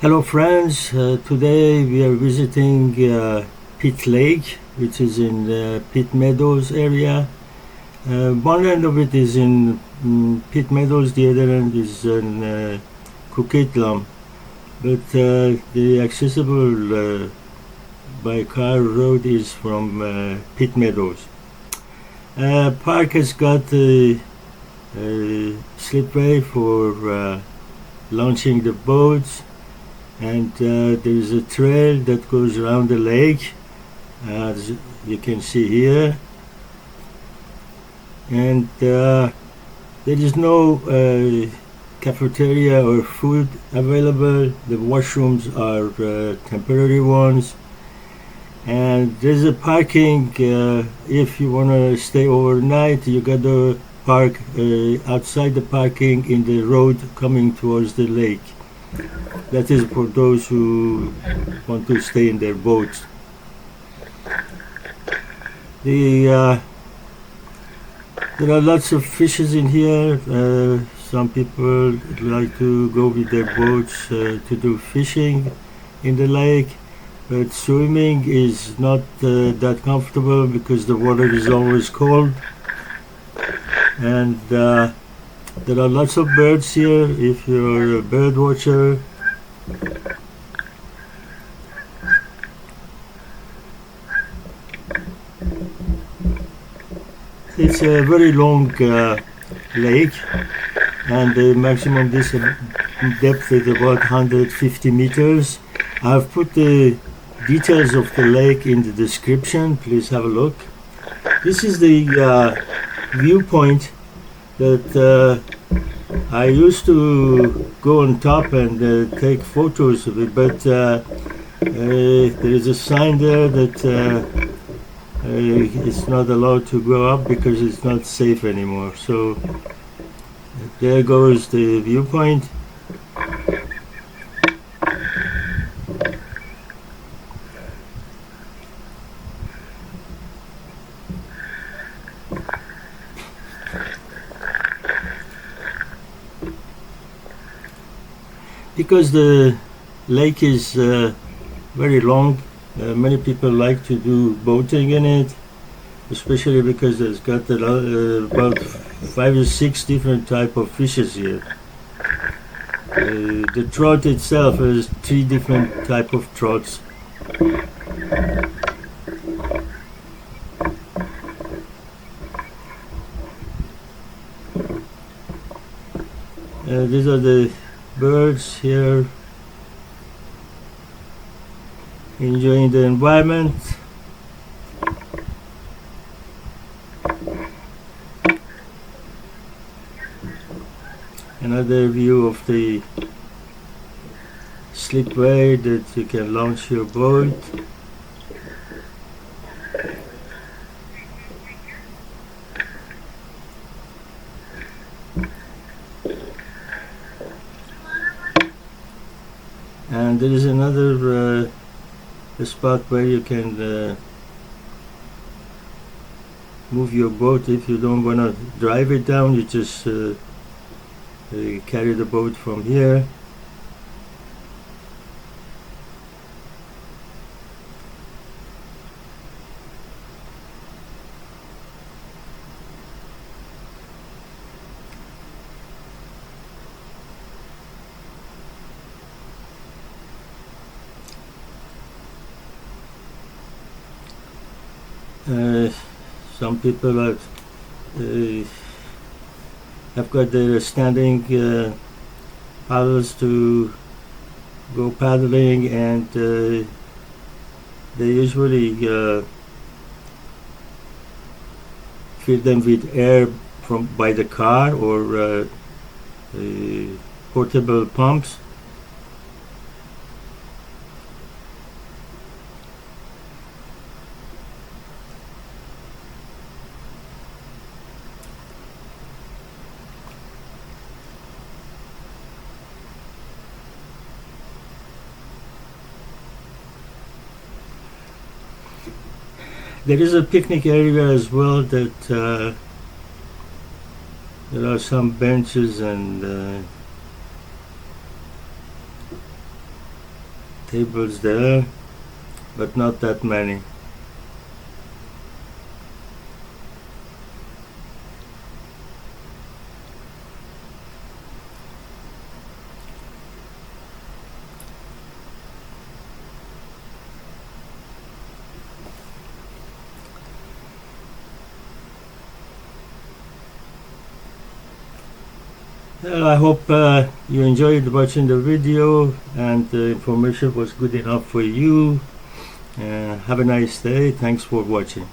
Hello friends, today we are visiting Pitt Lake, which is in the Pitt Meadows area. One end of it is in Pitt Meadows, the other end is in Coquitlam, but the accessible by car road is from Pitt Meadows. Park has got a slipway for launching the boats, and there is a trail that goes around the lake, as you can see here, and there is no cafeteria or food available. The washrooms are temporary ones, and there's a parking. If you want to stay overnight, you got to park outside the parking in the road coming towards the lake. That is for those who want to stay in their boats. There are lots of fishes in here. Some people like to go with their boats to do fishing in the lake, but swimming is not that comfortable because the water is always cold. And there are lots of birds here if you're a bird watcher. It's a very long lake, and the maximum depth is about 150 meters. I've put the details of the lake in the description. Please have a look. This is the viewpoint that I used to go on top and take photos of it, but there is a sign there that it's not allowed to go up because it's not safe anymore. So there goes the viewpoint. Because the lake is very long, many people like to do boating in it, especially because it's got about 5 or 6 different type of fishes here. The trout itself has 3 different type of trouts. These are the birds here enjoying the environment. Another view of the slipway that you can launch your boat. And there is another spot where you can move your boat. If you don't want to drive it down, you just carry the boat from here. Some people have got their standing paddles to go paddling, and they usually fill them with air by the car or portable pumps. There is a picnic area as well that there are some benches and tables there, but not that many. Well, I hope you enjoyed watching the video and the information was good enough for you. Have a nice day. Thanks for watching.